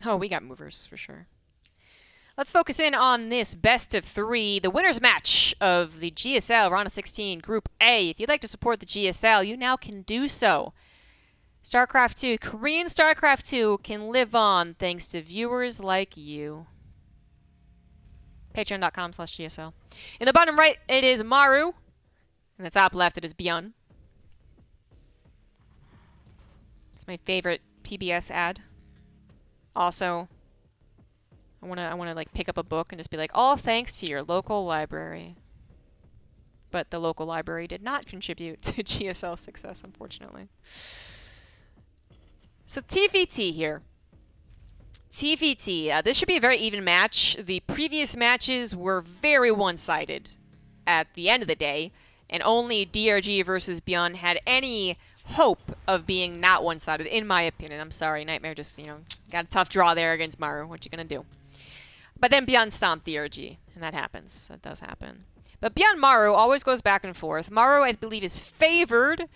Oh, we got movers for sure. Let's focus in on this best of 3, the winner's match of the GSL RO16 Group A. If you'd like to support the GSL, you now can do so. StarCraft 2, Korean StarCraft 2 can live on thanks to viewers like you. Patreon.com/GSL. In the bottom right, it is Maru. In the top left, it is Byun. It's my favorite PBS ad. Also, I wanna like pick up a book and just be like, all thanks to your local library. But the local library did not contribute to GSL's success, unfortunately. So TVT here. TVT. This should be a very even match. The previous matches were very one-sided at the end of the day, and only DRG versus Byun had any hope of being not one-sided, in my opinion. I'm sorry, Nightmare just, got a tough draw there against Maru. What you gonna do? But then Byun stomped DRG, and that happens. That does happen. But Byun Maru always goes back and forth. Maru, I believe, is favored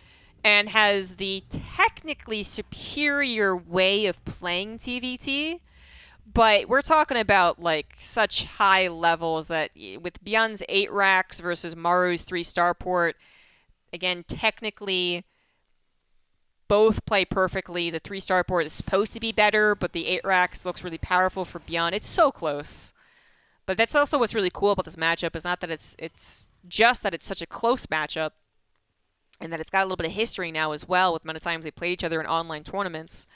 and has the technically superior way of playing TVT. But we're talking about like such high levels that with Byun's 8 racks versus Maru's 3 starport, again, technically both play perfectly. The 3 starport is supposed to be better, but the 8 racks looks really powerful for Byun. It's so close. But that's also what's really cool about this matchup is not that it's just that it's such a close matchup, and that it's got a little bit of history now as well with the amount of times they played each other in online tournaments.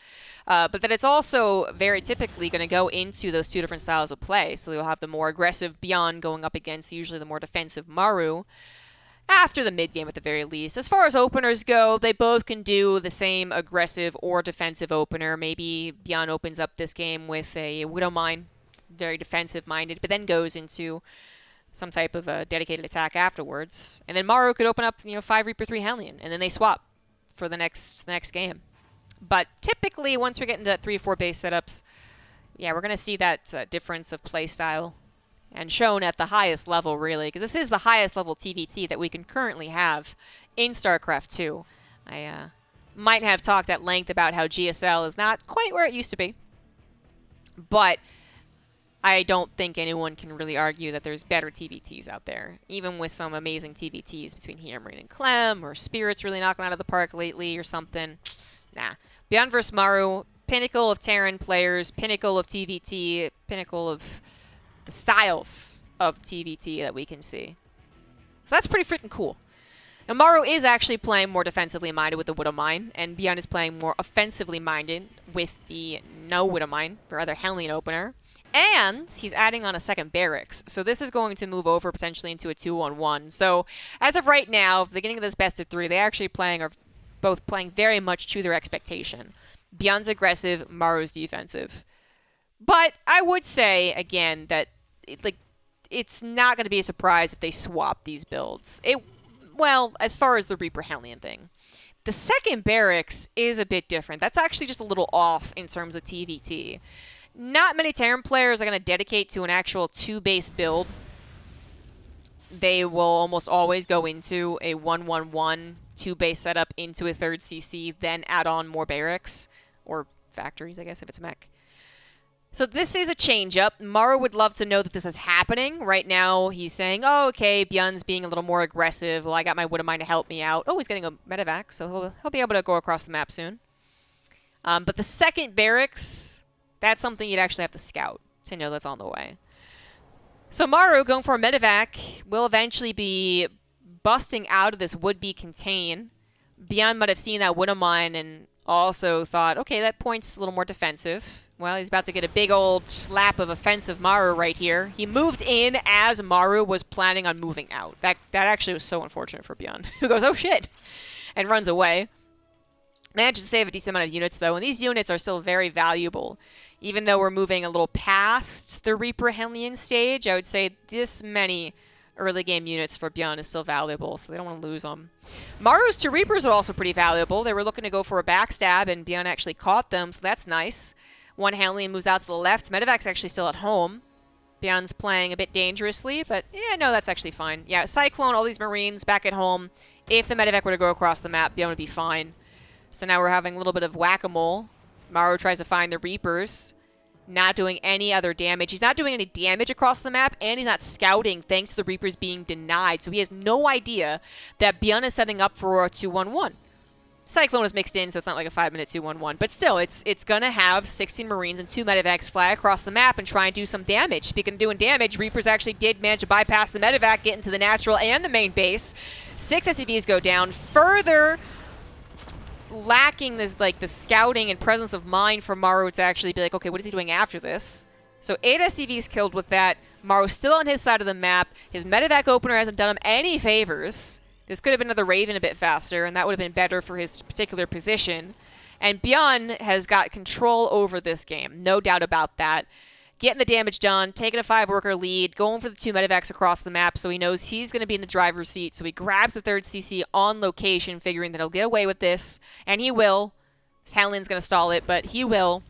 But that it's also very typically going to go into those 2 different styles of play. So you'll have the more aggressive Byun going up against usually the more defensive Maru after the mid game at the very least. As far as openers go, they both can do the same aggressive or defensive opener. Maybe Byun opens up this game with a Widow Mine, very defensive-minded, but then goes into some type of a dedicated attack afterwards. And then Maru could open up, 5 Reaper 3 Hellion, and then they swap for the next game. But typically, once we get into 3 or 4 base setups, yeah, we're going to see that difference of play style and shown at the highest level, really, because this is the highest level TVT that we can currently have in StarCraft 2. I might have talked at length about how GSL is not quite where it used to be, but I don't think anyone can really argue that there's better TVTs out there, even with some amazing TVTs between Marine and Clem, or Spirit's really knocking out of the park lately, or something. Nah. Byun vs. Maru, pinnacle of Terran players, pinnacle of TVT, pinnacle of the styles of TVT that we can see. So that's pretty freaking cool. Now, Maru is actually playing more defensively minded with the Widow Mine, and Byun is playing more offensively minded with the no Widow Mine, or other Hellion opener. And he's adding on a second barracks. So this is going to move over potentially into a 2-on-1. So as of right now, beginning of this best of 3, they actually are both playing very much to their expectation. Byun's aggressive, Maru's defensive. But I would say, again, that it's not going to be a surprise if they swap these builds. Well, as far as the Reaper Hellion thing. The second barracks is a bit different. That's actually just a little off in terms of TVT. Not many Terran players are going to dedicate to an actual 2-base build. They will almost always go into a 1-1-1 2-base setup into a 3rd CC, then add on more barracks, or factories, I guess, if it's mech. So this is a change-up. Maru would love to know that this is happening. Right now, he's saying, oh, okay, Byun's being a little more aggressive. Well, I got my Widow Mine to help me out. Oh, he's getting a medevac, so he'll be able to go across the map soon. But the second barracks, that's something you'd actually have to scout to know that's on the way. So Maru, going for a medevac, will eventually be busting out of this would-be contain. Byun might have seen that Widow Mine and also thought, okay, that point's a little more defensive. Well, he's about to get a big old slap of offensive Maru right here. He moved in as Maru was planning on moving out. That actually was so unfortunate for Byun, who goes, oh shit, and runs away. Manages to save a decent amount of units, though, and these units are still very valuable. Even though we're moving a little past the Reaper Hellion stage, I would say this many early game units for Byun is still valuable, so they don't want to lose them. Maru's 2 Reapers are also pretty valuable. They were looking to go for a backstab, and Byun actually caught them, so that's nice. 1 Hellion moves out to the left. Medevac's actually still at home. Byun's playing a bit dangerously, but yeah, no, that's actually fine. Yeah, Cyclone, all these Marines back at home. If the Medevac were to go across the map, Byun would be fine. So now we're having a little bit of whack-a-mole. Maru tries to find the Reapers. not doing any other damage. He's not doing any damage across the map, and he's not scouting thanks to the Reapers being denied. So he has no idea that Byun is setting up for a 2-1-1. Cyclone is mixed in, so it's not like a 5-minute 2-1-1. But still, it's going to have 16 Marines and 2 medevacs fly across the map and try and do some damage. Speaking of doing damage, Reapers actually did manage to bypass the medevac, get into the natural and the main base. 6 SCVs go down, further lacking this, like, the scouting and presence of mind for Maru to actually be like, okay, what is he doing after this? So 8 SCVs killed with that. Maru's still on his side of the map. His medevac opener hasn't done him any favors. This could have been another Raven a bit faster, and that would have been better for his particular position. And Byun has got control over this game, no doubt about that. Getting the damage done, taking a 5-worker lead, going for the 2 medevacs across the map, so he knows he's going to be in the driver's seat. So he grabs the 3rd CC on location, figuring that he'll get away with this, and he will. Talon's going to stall it, but he will.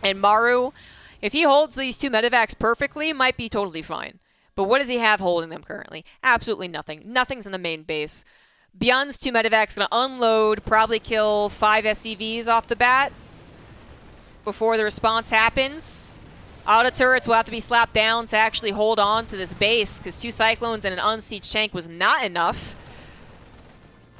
And Maru, if he holds these 2 medevacs perfectly, might be totally fine. But what does he have holding them currently? Absolutely nothing. Nothing's in the main base. Byun's 2 medevacs going to unload, probably kill 5 SCVs off the bat before the response happens. Auto turrets will have to be slapped down to actually hold on to this base, because 2 Cyclones and an unsieged tank was not enough.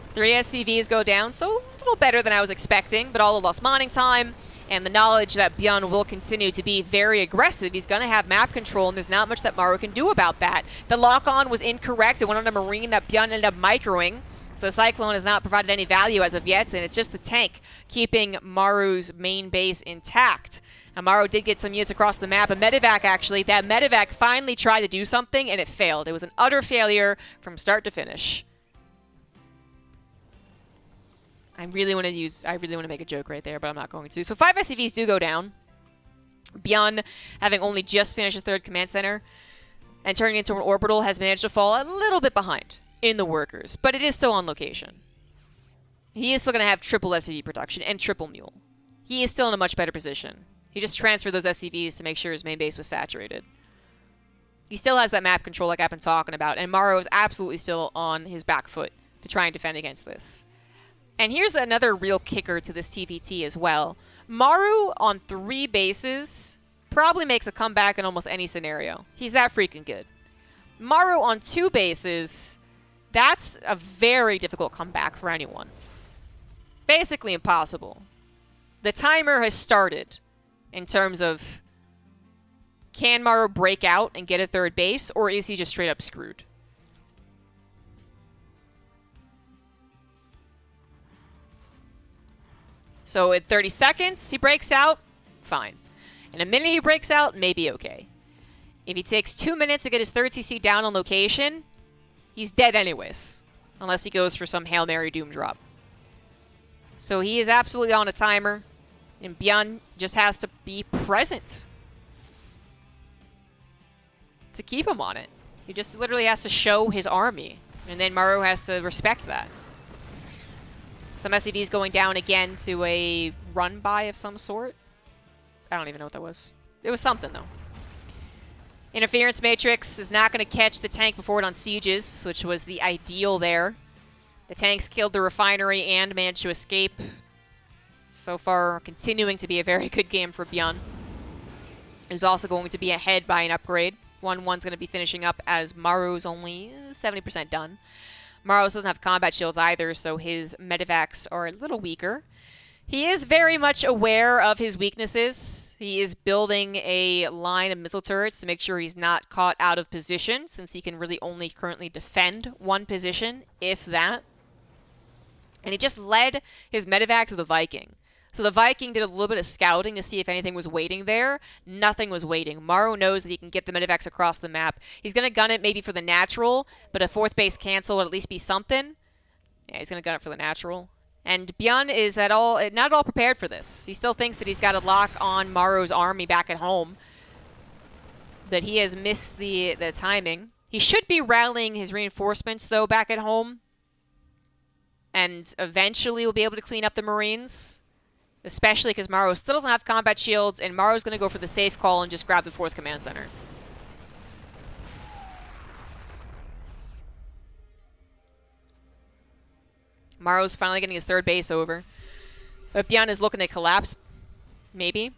3 SCVs go down, so a little better than I was expecting, but all the lost mining time and the knowledge that Byun will continue to be very aggressive. He's going to have map control, and there's not much that Maru can do about that. The lock-on was incorrect. It went on a Marine that Byun ended up microing, so the Cyclone has not provided any value as of yet, and it's just the tank keeping Maru's main base intact. And Maru did get some units across the map. A medevac, actually. That medevac finally tried to do something, and it failed. It was an utter failure from start to finish. I really want to make a joke right there, but I'm not going to. So 5 SCVs do go down. Byun, having only just finished the 3rd command center and turning into an orbital, has managed to fall a little bit behind in the workers, but it is still on location. He is still going to have triple SCV production and triple mule. He is still in a much better position. He just transferred those SCVs to make sure his main base was saturated. He still has that map control like I've been talking about, and Maru is absolutely still on his back foot to try and defend against this. And here's another real kicker to this TVT as well. Maru on 3 bases probably makes a comeback in almost any scenario. He's that freaking good. Maru on 2 bases, that's a very difficult comeback for anyone. Basically impossible. The timer has started in terms of, can Maru break out and get a 3rd base, or is he just straight up screwed? So in 30 seconds, he breaks out, fine. In a minute he breaks out, maybe okay. If he takes 2 minutes to get his 3rd CC down on location, he's dead anyways. Unless he goes for some Hail Mary Doom drop. So he is absolutely on a timer. And Byun just has to be present to keep him on it. He just literally has to show his army. And then Maru has to respect that. Some SCVs going down again to a run-by of some sort. I don't even know what that was. It was something, though. Interference Matrix is not going to catch the tank before it unsieges, which was the ideal there. The tanks killed the refinery and managed to escape. So far, continuing to be a very good game for Byun. Who's also going to be ahead by an upgrade. 1-1's going to be finishing up as Maru's only 70% done. Maru doesn't have combat shields either, so his medevacs are a little weaker. He is very much aware of his weaknesses. He is building a line of missile turrets to make sure he's not caught out of position, since he can really only currently defend 1 position, if that. And he just led his medevac to the Viking. So the Viking did a little bit of scouting to see if anything was waiting there. Nothing was waiting. Maru knows that he can get the medevacs across the map. He's going to gun it maybe for the natural, but a 4th base cancel would at least be something. Yeah, he's going to gun it for the natural. And Byun is not at all prepared for this. He still thinks that he's got to lock on Maru's army back at home. That he has missed the timing. He should be rallying his reinforcements, though, back at home. And eventually we'll be able to clean up the Marines. Especially because Maru still doesn't have combat shields, and Maru's going to go for the safe call and just grab the 4th command center. Maru's finally getting his 3rd base over. But Byun is looking to collapse, maybe.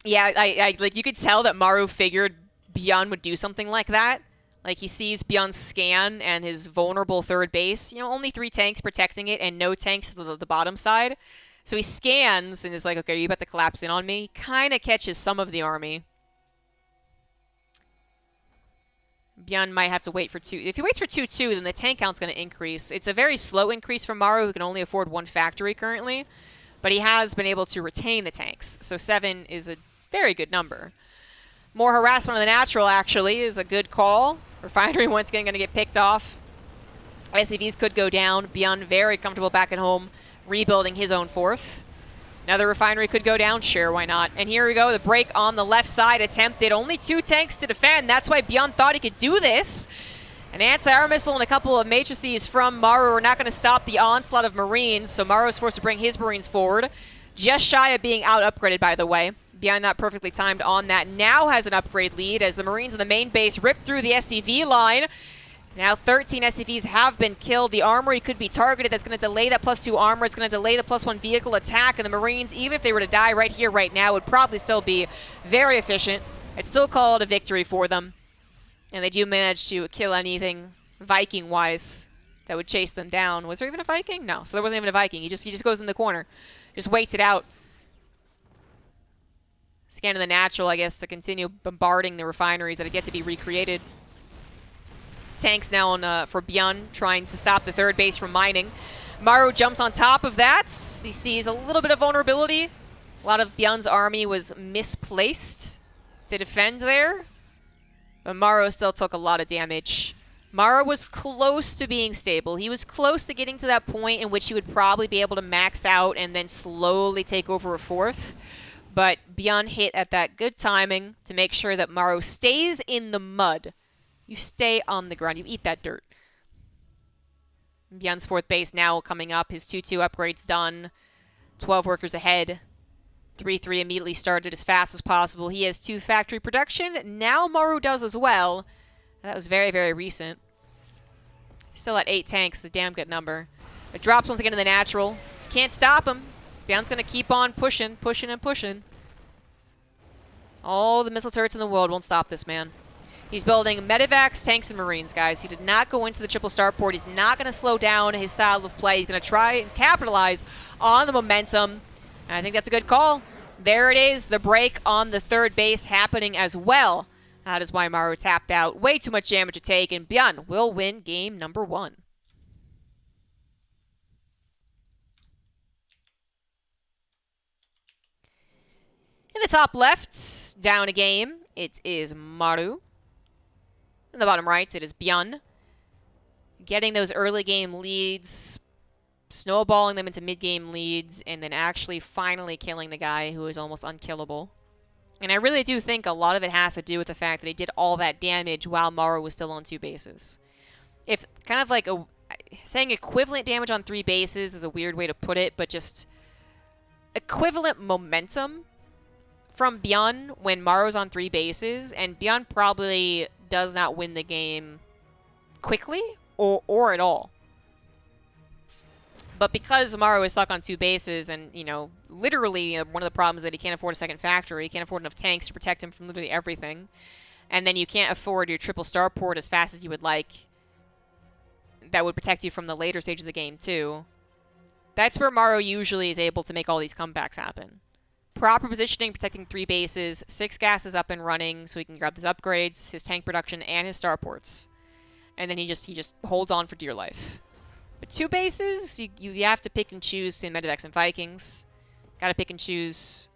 Yeah, I like, you could tell that Maru figured Beyond would do something like that. Like, he sees Beyond's scan and his vulnerable third base. You know, only 3 tanks protecting it and no tanks to the bottom side. So he scans and is like, okay, are you about to collapse in on me? Kind of catches some of the army. Beyond might have to wait for 2. If he waits for 2-2, then the tank count's going to increase. It's a very slow increase for Maru, who can only afford 1 factory currently. But he has been able to retain the tanks. So 7 is a very good number. More harassment on the natural, actually, is a good call. Refinery once again going to get picked off. SCVs could go down. Beyond very comfortable back at home, rebuilding his own 4th. Another refinery could go down. Sure, why not? And here we go. The break on the left side attempted. Only 2 tanks to defend. That's why Beyond thought he could do this. An anti-air missile and a couple of matrices from Maru are not going to stop the onslaught of Marines, so Maru is forced to bring his Marines forward. Just shy of being out-upgraded, by the way. Beyond that, perfectly timed on that. Now has an upgrade lead as the Marines in the main base rip through the SCV line. Now 13 SCVs have been killed. The armory could be targeted. That's going to delay that +2 armor. It's going to delay the +1 vehicle attack. And the Marines, even if they were to die right here, right now, would probably still be very efficient. I'd still call it a victory for them. And they do manage to kill anything Viking-wise that would chase them down. Was there even a Viking? No, so there wasn't even a Viking. He just goes in the corner. Just waits it out. Scanning the natural, I guess, to continue bombarding the refineries that have yet to be recreated. Tanks now on for Beyond, trying to stop the third base from mining. Maru jumps on top of that. He sees a little bit of vulnerability. A lot of Beyond's army was misplaced to defend there. But Maru still took a lot of damage. Maru was close to being stable. He was close to getting to that point in which he would probably be able to max out and then slowly take over a 4th. But Beyond hit at that good timing to make sure that Maru stays in the mud. You stay on the ground. You eat that dirt. Beyond's 4th base now coming up. His 2-2 upgrade's done. 12 workers ahead. 3-3 immediately started as fast as possible. He has 2 factory production. Now Maru does as well. That was very, very recent. Still at 8 tanks. A damn good number. It drops once again in the natural. Can't stop him. Beyond's going to keep on pushing, pushing, and pushing. All the missile turrets in the world won't stop this man. He's building medevacs, tanks, and Marines, guys. He did not go into the triple starport. He's not going to slow down his style of play. He's going to try and capitalize on the momentum. And I think that's a good call. There it is, the break on the third base happening as well. That is why Maru tapped out. Way too much damage to take, and Beyond will win game number 1. In the top left, down a game, it is Maru. In the bottom right, it is Beyond. Getting those early game leads, snowballing them into mid-game leads, and then actually finally killing the guy who is almost unkillable. And I really do think a lot of it has to do with the fact that he did all that damage while Maru was still on 2 bases. If kind of like saying equivalent damage on 3 bases is a weird way to put it, but just equivalent momentum from Beyond when Maru's on 3 bases, and Beyond probably does not win the game quickly or at all. But because Maru is stuck on 2 bases, and, you know, literally one of the problems is that he can't afford a second factory, he can't afford enough tanks to protect him from literally everything, and then you can't afford your triple starport as fast as you would like, that would protect you from the later stage of the game too. That's where Maru usually is able to make all these comebacks happen. Proper positioning, protecting 3 bases, 6 gases up and running, so he can grab his upgrades, his tank production, and his starports. And then he just holds on for dear life. But 2 bases, you have to pick and choose between Medivacs and Vikings. Gotta pick and choose.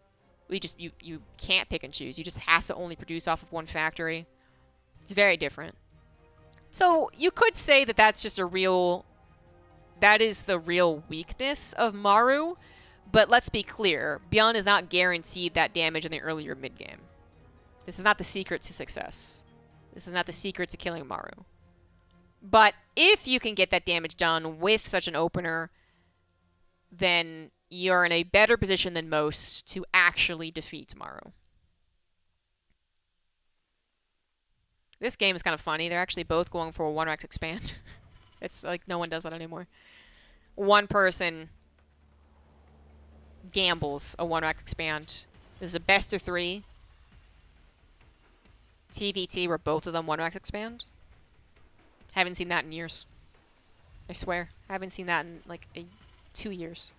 You can't pick and choose. You just have to only produce off of 1 factory. It's very different. So you could say that that's just that is the real weakness of Maru. But let's be clear, Beyond is not guaranteed that damage in the earlier mid-game. This is not the secret to success. This is not the secret to killing Maru. But if you can get that damage done with such an opener, then you're in a better position than most to actually defeat Maru. This game is kind of funny. They're actually both going for a 1-rack expand. It's like no one does that anymore. One person gambles a 1-rack expand This is a best of 3. TVT where both of them 1-max expand. Haven't seen that in years. I swear. Haven't seen that in like 2 years.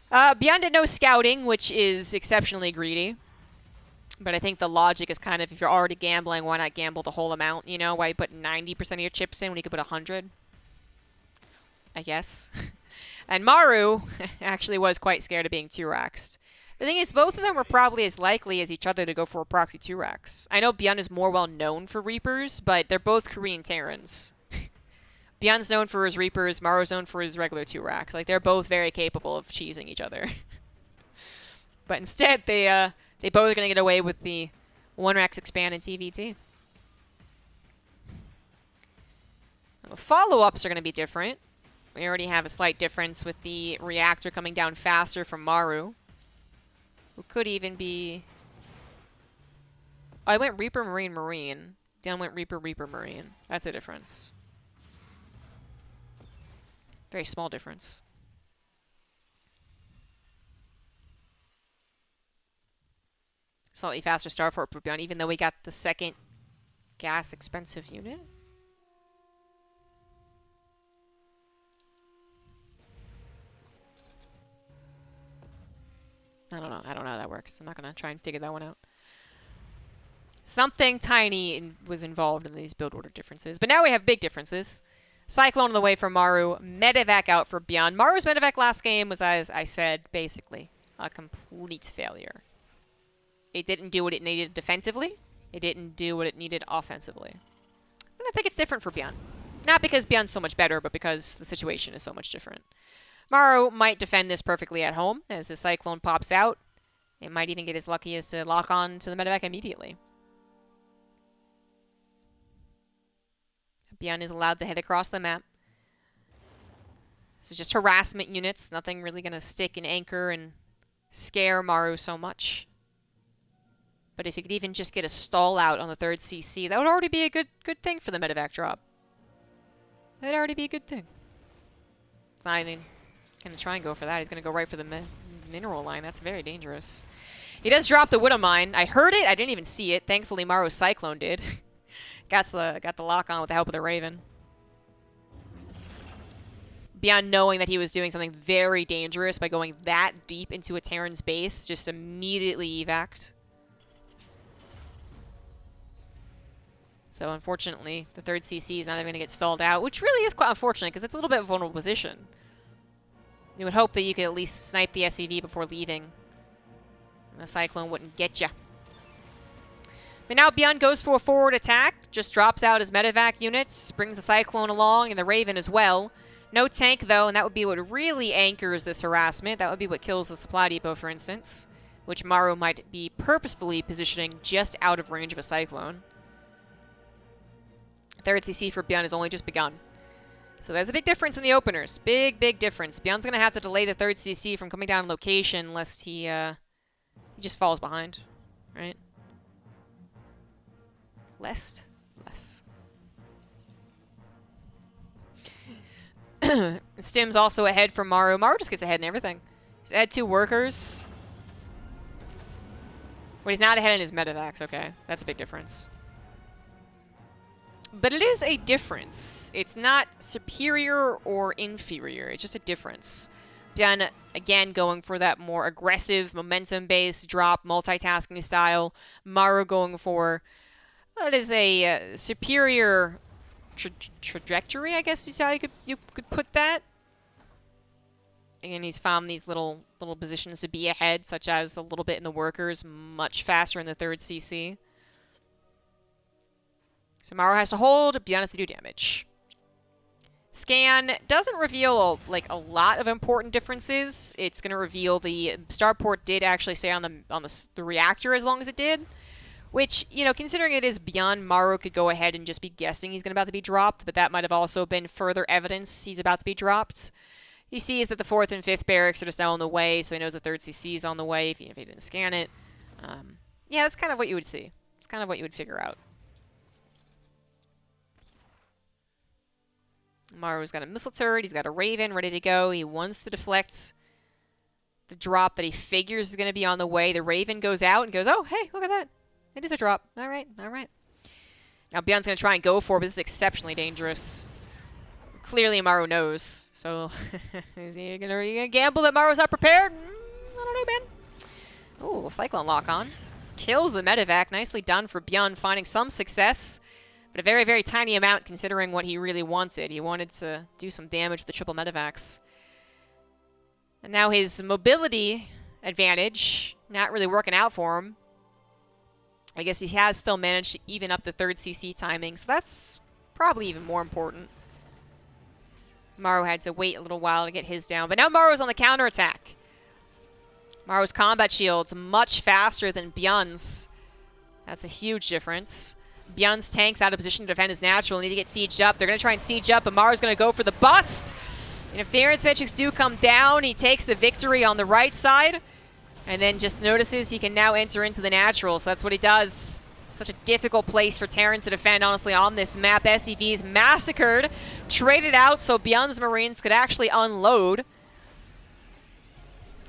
Beyond it, no scouting, which is exceptionally greedy. But I think the logic is kind of, if you're already gambling, why not gamble the whole amount? You know, why you put 90% of your chips in when you could put 100? I guess. And Maru actually was quite scared of being 2-raxed. The thing is, both of them were probably as likely as each other to go for a proxy 2-rax. I know Byun is more well known for Reapers, but they're both Korean Terrans. Byun's known for his Reapers, Maru's known for his regular 2-rax. Like, they're both very capable of cheesing each other. But instead, they both are going to get away with the 1-rax expand and TVT. Now, the follow-ups are going to be different. We already have a slight difference with the reactor coming down faster from Maru. Who could even be... Oh, I went Reaper, Marine, Marine. Dan went Reaper, Reaper, Marine. That's the difference. Very small difference. Slightly faster Starfort per Beyond, even though we got the second gas expensive unit. I don't know how that works. I'm not going to try and figure that one out. Something tiny was involved in these build order differences. But now we have big differences. Cyclone on the way for Maru. Medevac out for Beyond. Maru's Medevac last game was, as I said, basically a complete failure. It didn't do what it needed defensively. It didn't do what it needed offensively. And I think it's different for Beyond. Not because Beyond's so much better, but because the situation is so much different. Maru might defend this perfectly at home as his Cyclone pops out. It might even get as lucky as to lock on to the medevac immediately. Beyond is allowed to head across the map. So just harassment units. Nothing really going to stick and anchor and scare Maru so much. But if you could even just get a stall out on the 3rd CC, that would already be a good thing for the medevac drop. That'd already be a good thing. It's not even going to try and go for that. He's going to go right for the mineral line. That's very dangerous. He does drop the Widow Mine. I heard it. I didn't even see it. Thankfully, Maru's Cyclone did. got the lock on with the help of the Raven. Beyond knowing that he was doing something very dangerous by going that deep into a Terran's base, just immediately evac'd. So unfortunately, the 3rd CC is not even going to get stalled out, which really is quite unfortunate because it's a little bit of a vulnerable position. You would hope that you could at least snipe the SCV before leaving. And the Cyclone wouldn't get you. But now Beyond goes for a forward attack, just drops out his medevac units, brings the Cyclone along and the Raven as well. No tank though, and that would be what really anchors this harassment. That would be what kills the supply depot, for instance, which Maru might be purposefully positioning just out of range of a Cyclone. 3rd CC for Beyond has only just begun. So there's a big difference in the openers. Big difference. Beyond's going to have to delay the 3rd CC from coming down location lest he just falls behind. Right? Less. Stim's also ahead for Maru. Maru just gets ahead in everything. He's ahead 2 workers. But he's not ahead in his medevacs. Okay, that's a big difference. But it is a difference. It's not superior or inferior. It's just a difference. Beyond, again, going for that more aggressive, momentum-based drop, multitasking style. Maru going for, that is a superior trajectory, I guess is how you could put that. And he's found these little positions to be ahead, such as a little bit in the workers, much faster in the 3rd CC. So Maru has to hold, Beyond has to do damage. Scan doesn't reveal a lot of important differences. It's going to reveal the starport did actually stay on the reactor as long as it did, which, you know, considering it is Beyond, Maru could go ahead and just be guessing he's about to be dropped, but that might have also been further evidence he's about to be dropped. He sees that the 4th and 5th barracks are just now on the way, so he knows the 3rd CC is on the way if he didn't scan it. Yeah, that's kind of what you would see. It's kind of what you would figure out. Maru's got a missile turret. He's got a Raven ready to go. He wants to deflect The drop that he figures is going to be on the way. The Raven goes out and goes, oh, hey, look at that. It is a drop. All right, all right. Now Beyond's going to try and go for it, but this is exceptionally dangerous. Clearly Maru knows. So is he going to gamble that Maru's not prepared? I don't know, man. Ooh, Cyclone lock on. Kills the medevac. Nicely done for Beyond, finding some success. But a very, very tiny amount considering what he really wanted. He wanted to do some damage with the triple medevacs. And now his mobility advantage not really working out for him. I guess he has still managed to even up the third CC timing, so that's probably even more important. Maru had to wait a little while to get his down, but now Maru's on the counterattack. Maru's combat shield's much faster than Byun's. That's a huge difference. Byun's tank's out of position to defend his natural. Need to get sieged up. They're going to try and siege up, but Maru's going to go for the bust. Interference metrics do come down. He takes the victory on the right side, and then just notices he can now enter into the natural. So that's what he does. Such a difficult place for Terran to defend, honestly, on this map. SCV's massacred, traded out so Byun's Marines could actually unload.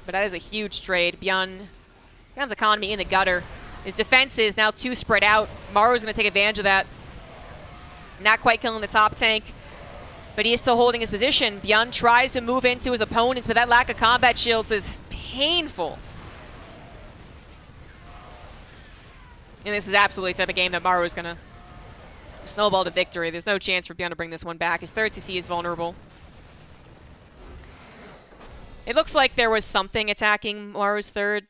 But that is a huge trade. Byun's economy in the gutter. His defense is now too spread out. Maru's going to take advantage of that. Not quite killing the top tank, but he is still holding his position. Byun tries to move into his opponent, but that lack of combat shields is painful. And this is absolutely the type of game that Maru is going to snowball to victory. There's no chance for Byun to bring this one back. His third CC is vulnerable. It looks like there was something attacking Maru's third.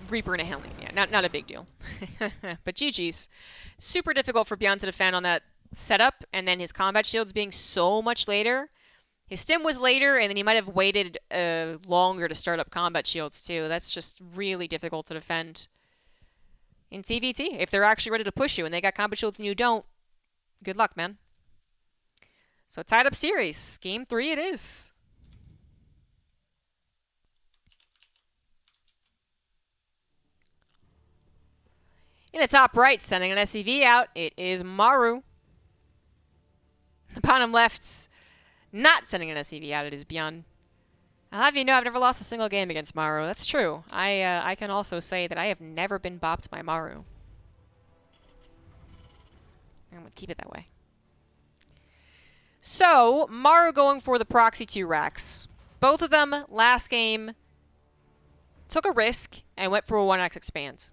Reaper and a Helene, yeah, not a big deal. But GG's. Super difficult for Byun to defend on that setup, and then his combat shields being so much later. His stim was later, and then he might have waited longer to start up combat shields too. That's just really difficult to defend in TVT. If they're actually ready to push you and they got combat shields and you don't, good luck, man. So tied up series. Game 3 it is. In the top right, sending an SCV out, it is Maru. The bottom left, not sending an SCV out, it is Byun. I'll have you know I've never lost a single game against Maru. That's true. I can also say that I have never been bopped by Maru. I'm going to keep it that way. So, Maru going for the proxy 2 racks. Both of them, last game, took a risk and went for a 1x expand.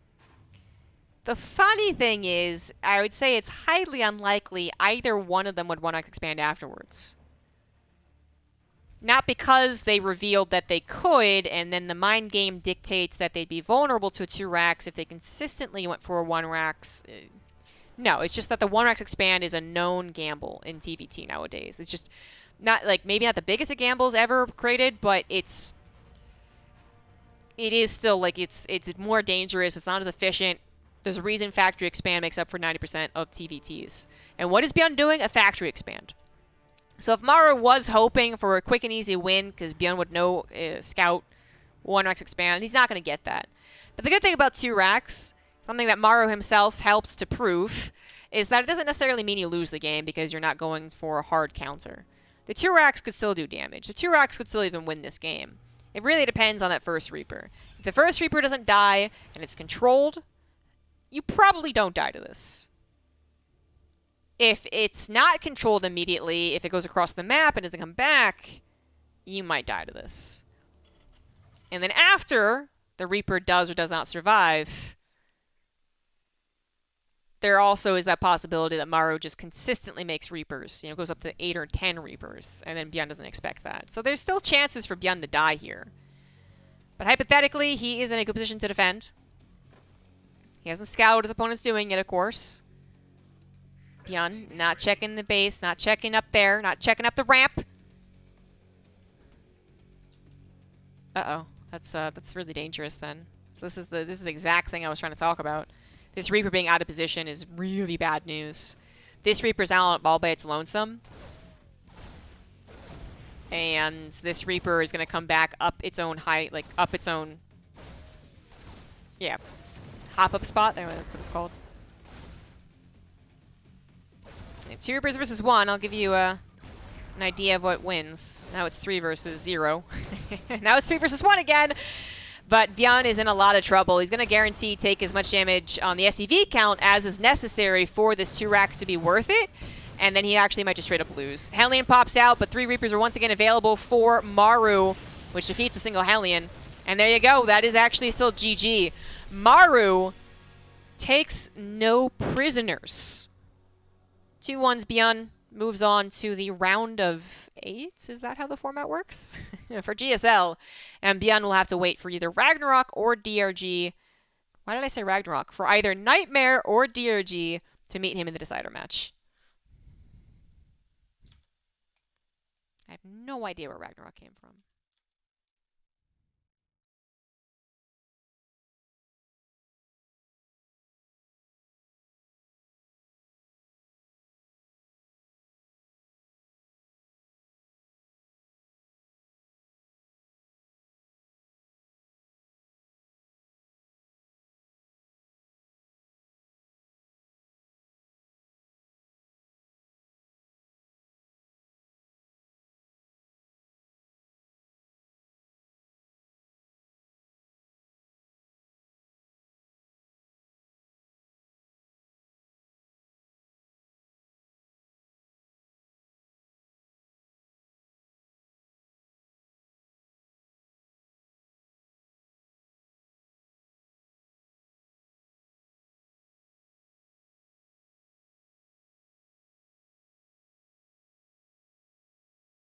The funny thing is, I would say it's highly unlikely either one of them would 1x expand afterwards. Not because they revealed that they could, and then the mind game dictates that they'd be vulnerable to 2 racks if they consistently went for 1 racks. No, it's just that the 1 racks expand is a known gamble in TVT nowadays. It's just not, like, maybe not the biggest of gambles ever created, but it is still, like, it's more dangerous. It's not as efficient. There's a reason factory expand makes up for 90% of TVTs. And what is Byun doing? A factory expand. So if Maru was hoping for a quick and easy win, because Byun would know scout 1 racks expand, he's not going to get that. But the good thing about 2 racks, something that Maru himself helped to prove, is that it doesn't necessarily mean you lose the game because you're not going for a hard counter. The 2 racks could still do damage. The 2 racks could still even win this game. It really depends on that first Reaper. If the first Reaper doesn't die and it's controlled, you probably don't die to this. If it's not controlled immediately, if it goes across the map and doesn't come back, you might die to this. And then after the Reaper does or does not survive, there also is that possibility that Maru just consistently makes Reapers. You know, goes up to 8 or 10 Reapers, and then Byun doesn't expect that. So there's still chances for Byun to die here. But hypothetically, he is in a good position to defend. He hasn't scouted what his opponent's doing yet, of course. Byun not checking the base, not checking up there, not checking up the ramp. Uh-oh. That's really dangerous then. So this is the exact thing I was trying to talk about. This Reaper being out of position is really bad news. This Reaper's out all by its lonesome. And this Reaper is going to come back up its own height, like up its own... Yeah. Hop-up spot. There, that's what it's called. Yeah, 2 Reapers versus 1. I'll give you a an idea of what wins. Now it's 3 versus 0. Now it's 3 versus 1 again. But Bjorn is in a lot of trouble. He's going to guarantee take as much damage on the SCV count as is necessary for this 2 racks to be worth it. And then he actually might just straight up lose. Hellion pops out, but 3 Reapers are once again available for Maru, which defeats a single Hellion. And there you go. That is actually still GG. Maru takes no prisoners. 2-1's Bjorn moves on to the round of 8. Is that how the format works? For GSL. And Bjorn will have to wait for either Ragnarok or DRG. Why did I say Ragnarok? For either Nightmare or DRG to meet him in the decider match. I have no idea where Ragnarok came from.